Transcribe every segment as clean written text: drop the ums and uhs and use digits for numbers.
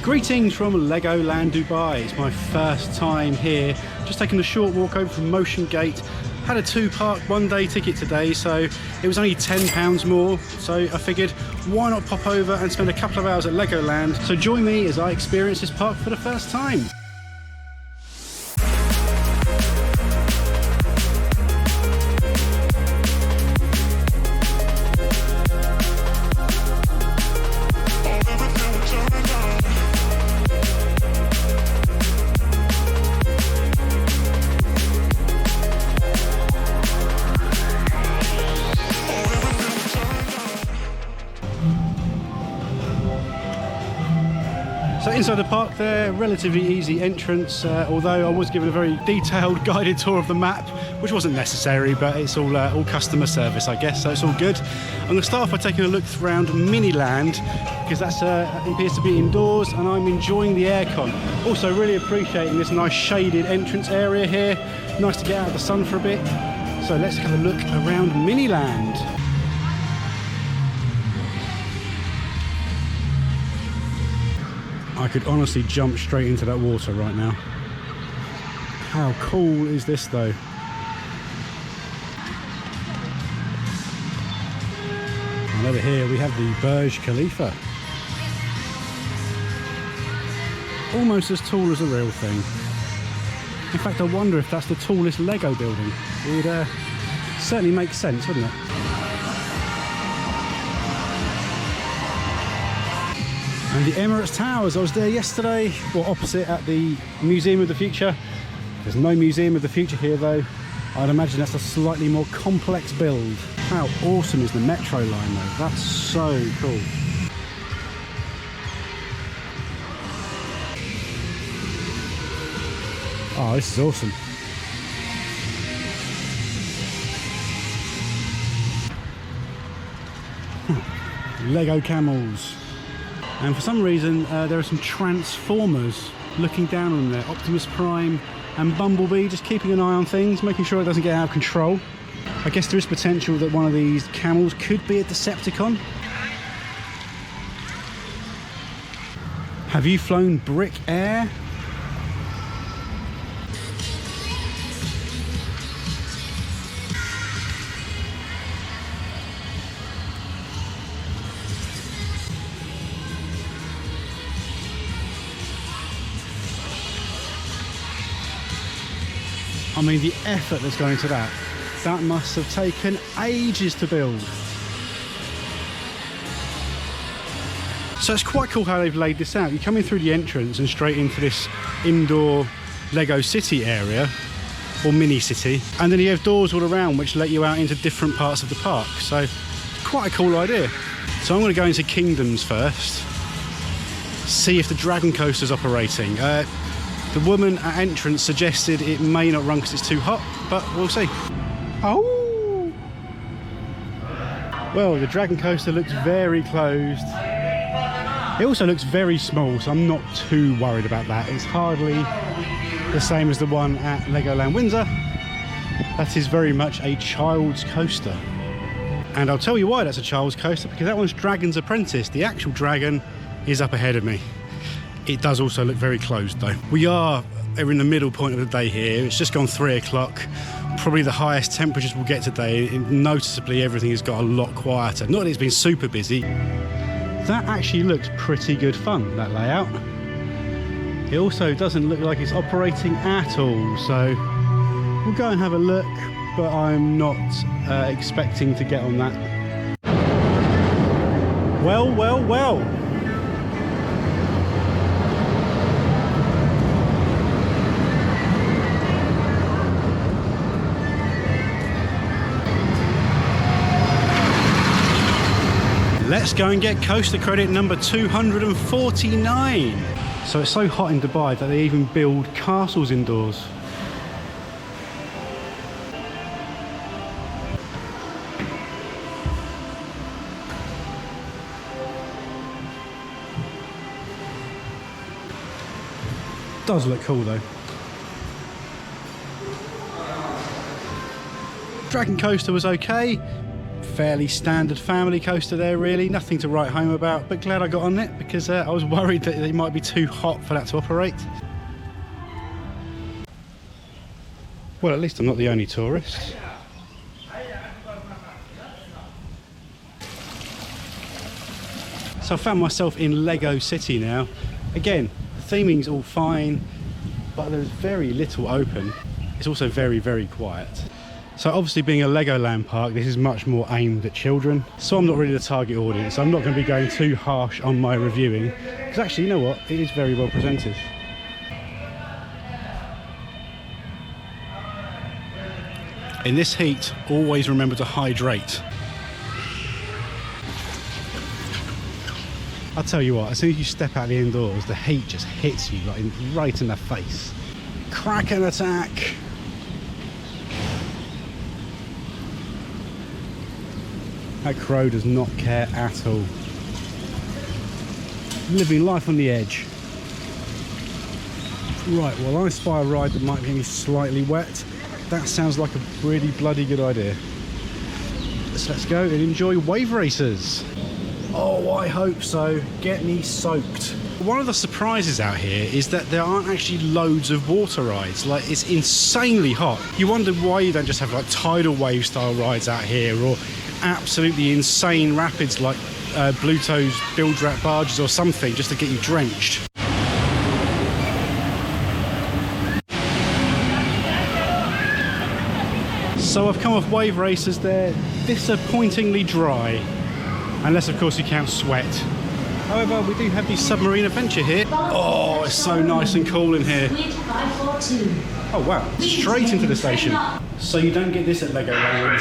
Greetings from Legoland Dubai. It's my first time here. Just taking a short walk over from Motion Gate. Had a 2-park 1-day ticket today, so it was only £10 more. So I figured, why not pop over and spend a couple of hours at Legoland? So join me as I experience this park for the first time. So inside the park there, relatively easy entrance, although I was given a very detailed guided tour of the map, which wasn't necessary, but it's all customer service, I guess, so it's all good. I'm going to start off by taking a look around Miniland, because that appears to be indoors, and I'm enjoying the aircon. Also really appreciating this nice shaded entrance area here. Nice to get out of the sun for a bit. So let's have a look around Miniland. I could honestly jump straight into that water right now. How cool is this though? And over here we have the Burj Khalifa. Almost as tall as the real thing. In fact, I wonder if that's the tallest Lego building. It would certainly make sense, wouldn't it? And the Emirates Towers, I was there yesterday, well, opposite at the Museum of the Future. There's no Museum of the Future here though. I'd imagine that's a slightly more complex build. How awesome is the metro line though? That's so cool. Oh, this is awesome. Lego camels. And for some reason, there are some Transformers looking down on there. Optimus Prime and Bumblebee, just keeping an eye on things, making sure it doesn't get out of control. I guess there is potential that one of these camels could be a Decepticon. Have you flown Brick Air? I mean, the effort that's going into that must have taken ages to build. So it's quite cool how they've laid this out. You come in through the entrance and straight into this indoor Lego city area, or mini city, and then you have doors all around which let you out into different parts of the park. So it's quite a cool idea. So I'm going to go into Kingdoms first, see if the Dragon Coaster's operating. The woman at entrance suggested it may not run because it's too hot, but we'll see. Oh! Well, the Dragon Coaster looks very closed. It also looks very small, so I'm not too worried about that. It's hardly the same as the one at Legoland Windsor. That is very much a child's coaster. And I'll tell you why that's a child's coaster, because that one's Dragon's Apprentice. The actual dragon is up ahead of me. It does also look very closed though. We are in the middle point of the day here. It's just gone 3 o'clock. Probably the highest temperatures we'll get today. Noticeably everything has got a lot quieter. Not that it's been super busy. That actually looks pretty good fun, that layout. It also doesn't look like it's operating at all. So we'll go and have a look, but I'm not expecting to get on that. Well, well, well. Let's go and get coaster credit number 249. So it's so hot in Dubai that they even build castles indoors. Does look cool though. Dragon Coaster was okay. fairly standard family coaster there really, nothing to write home about, but glad I got on it because I was worried that it might be too hot for that to operate. Well, at least I'm not the only tourist. So I found myself in Lego City now. Again, the theming's all fine, but there's very little open. It's also very, very quiet. So obviously being a Legoland park, this is much more aimed at children. So I'm not really the target audience. I'm not going to be going too harsh on my reviewing. Because actually, you know what? It is very well presented. In this heat, always remember to hydrate. I'll tell you what, as soon as you step out the indoors, the heat just hits you like right in the face. Kraken attack! That crow does not care at all. Living life on the edge. Right, well I spy a ride that might be slightly wet. That sounds like a pretty bloody good idea. So let's go and enjoy wave racers. Oh, I hope so. Get me soaked. One of the surprises out here is that there aren't actually loads of water rides. Like, it's insanely hot. You wonder why you don't just have like tidal wave style rides out here, or absolutely insane rapids like Blueto's bilge rat barges or something, just to get you drenched. So I've come off wave racers, they're disappointingly dry, unless of course you count sweat. However, we do have the submarine adventure here. Oh, it's so nice and cool in here. Oh wow, straight into the station. So you don't get this at Legoland.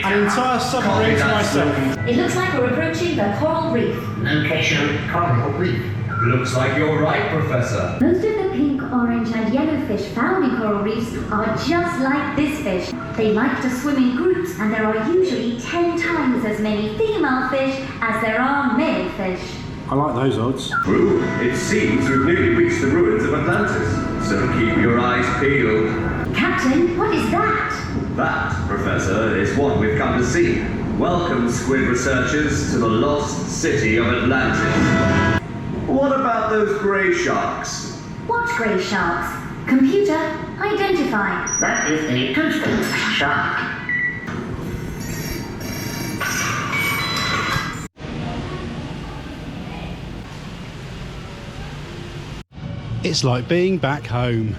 An entire submarine to myself. It looks like we're approaching the coral reef. Location, coral reef. Looks like you're right, Professor. Most of the pink, orange and yellow fish found in coral reefs are just like this fish. They like to swim in groups, and there are usually 10 times as many female fish as there are male fish. I like those odds. True. It seems we've nearly reached the ruins of Atlantis, so keep your eyes peeled. Captain, what is that? That, Professor, is what we've come to see. Welcome, squid researchers, to the lost city of Atlantis. What about those grey sharks? What grey sharks? Computer, identify. That is a tungsten shark. It's like being back home.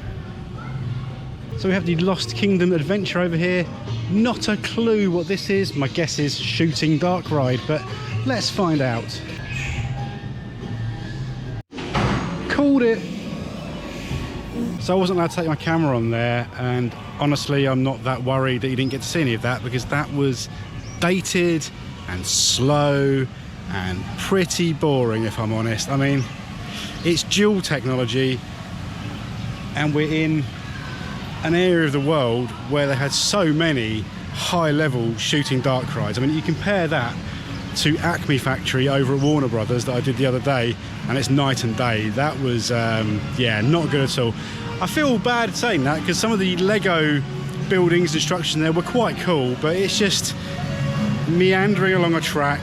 So we have the Lost Kingdom adventure over here. Not a clue what this is. My guess is shooting dark ride, but let's find out. Called it. So I wasn't allowed to take my camera on there, and honestly I'm not that worried that you didn't get to see any of that, because that was dated and slow and pretty boring, if I'm honest. I mean, it's dual technology, and we're in an area of the world where they had so many high-level shooting dark rides. I mean, you compare that to Acme Factory over at Warner Brothers that I did the other day, and it's night and day. That was, yeah, not good at all. I feel bad saying that, because some of the Lego buildings and structures there were quite cool, but it's just meandering along a track,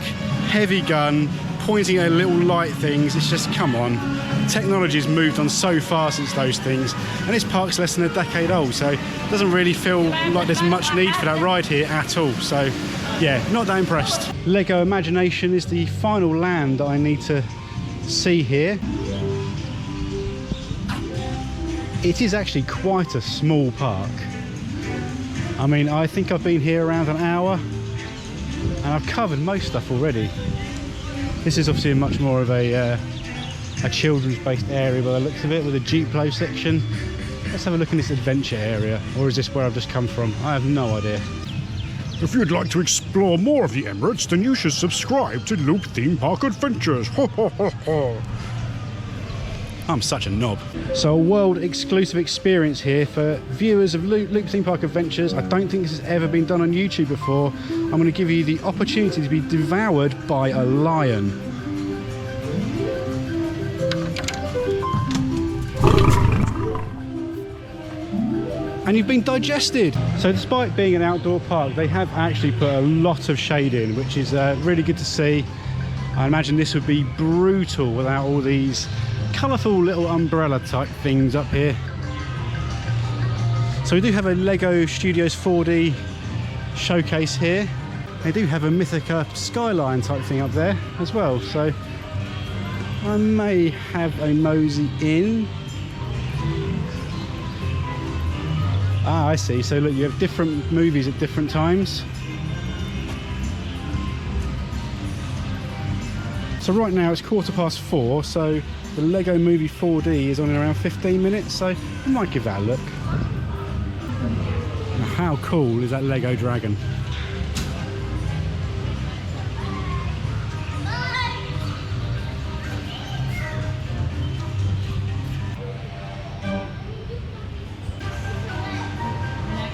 heavy gun, pointing at little light things. It's just, come on. Technology's moved on so far since those things, and this park's less than a decade old, so it doesn't really feel like there's much need for that ride here at all. So yeah, not that impressed. Lego Imagination is the final land that I need to see here. It is actually quite a small park. I mean, I think I've been here around an hour, and I've covered most stuff already. This is obviously much more of a children's based area by the looks of it, with a Duplo section. Let's have a look in this adventure area, or is this where I've just come from? I have no idea. If you'd like to explore more of the Emirates, then you should subscribe to Loop Theme Park Adventures. Ho ho ho ho. I'm such a knob. So a world exclusive experience here for viewers of Loop Theme Park Adventures. I don't think this has ever been done on YouTube before. I'm going to give you the opportunity to be devoured by a lion. and you've been digested. So despite being an outdoor park, they have actually put a lot of shade in, which is really good to see. I imagine this would be brutal without all these colourful little umbrella type things up here. So we do have a Lego Studios 4D showcase here. They do have a Mythica skyline type thing up there as well, so I may have a mosey in. Ah, I see. So look, you have different movies at different times. So right now it's 4:15, so the Lego Movie 4D is on in around 15 minutes, so I might give that a look. Now, how cool is that Lego dragon?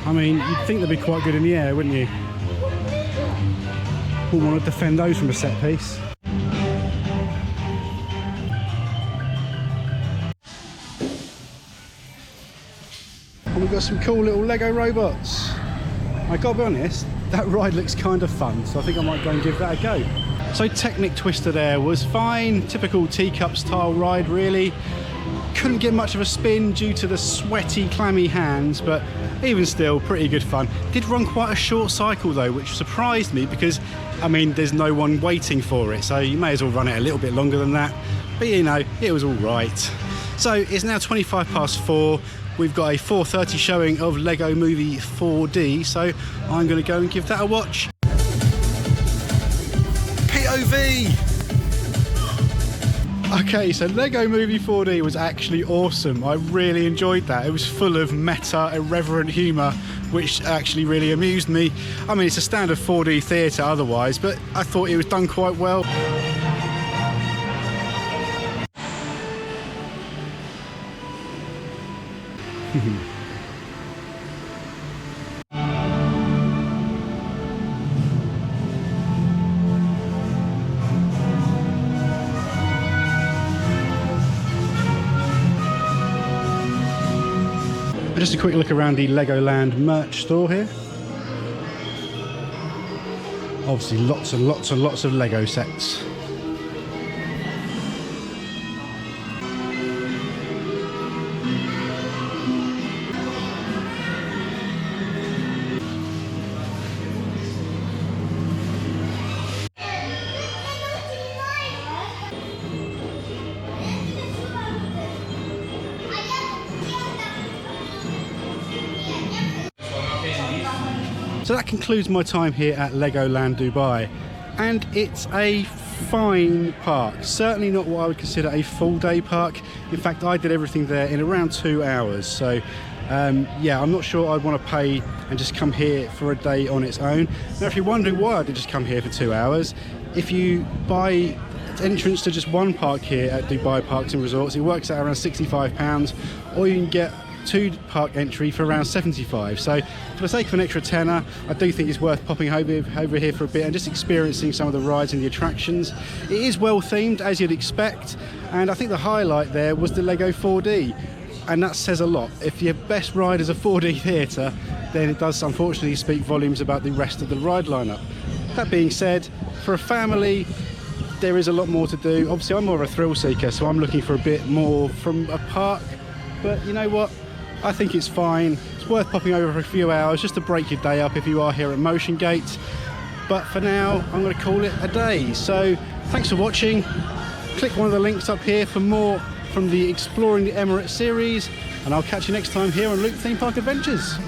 I mean, you'd think they'd be quite good in the air, wouldn't you? Wouldn't want to defend those from a set piece. And we've got some cool little Lego robots. I gotta be honest, that ride looks kind of fun, so I think I might go and give that a go. So Technic Twister there was fine, typical teacup style ride really. Couldn't get much of a spin due to the sweaty, clammy hands, but even still, pretty good fun. Did run quite a short cycle though, which surprised me because, I mean, there's no one waiting for it, so you may as well run it a little bit longer than that. But you know, it was all right. So it's now 4:25. We've got a 4:30 showing of Lego Movie 4D, so I'm going to go and give that a watch. POV! Okay, so Lego Movie 4D was actually awesome. I really enjoyed that. It was full of meta, irreverent humour, which actually really amused me. I mean, it's a standard 4D theatre otherwise, but I thought it was done quite well. Just a quick look around the Legoland merch store here. Obviously lots and lots and lots of Lego sets. So that concludes my time here at Legoland Dubai, and it's a fine park. Certainly not what I would consider a full day park. In fact, I did everything there in around 2 hours. So yeah, I'm not sure I'd want to pay and just come here for a day on its own. Now, if you're wondering why I did just come here for 2 hours, if you buy entrance to just one park here at Dubai Parks and Resorts, it works out around £65, or you can get 2 park entry for around 75. So for the sake of an extra tenner, I do think it's worth popping over here for a bit and just experiencing some of the rides and the attractions. It is well themed, as you'd expect, and I think the highlight there was the Lego 4D, and that says a lot. If your best ride is a 4D theatre, then it does unfortunately speak volumes about the rest of the ride lineup. That being said, for a family, there is a lot more to do. Obviously I'm more of a thrill seeker, so I'm looking for a bit more from a park, but you know what, I think it's fine. It's worth popping over for a few hours just to break your day up if you are here at Motion Gate. But for now, I'm going to call it a day. So thanks for watching. Click one of the links up here for more from the Exploring the Emirates series, and I'll catch you next time here on Loop Theme Park Adventures.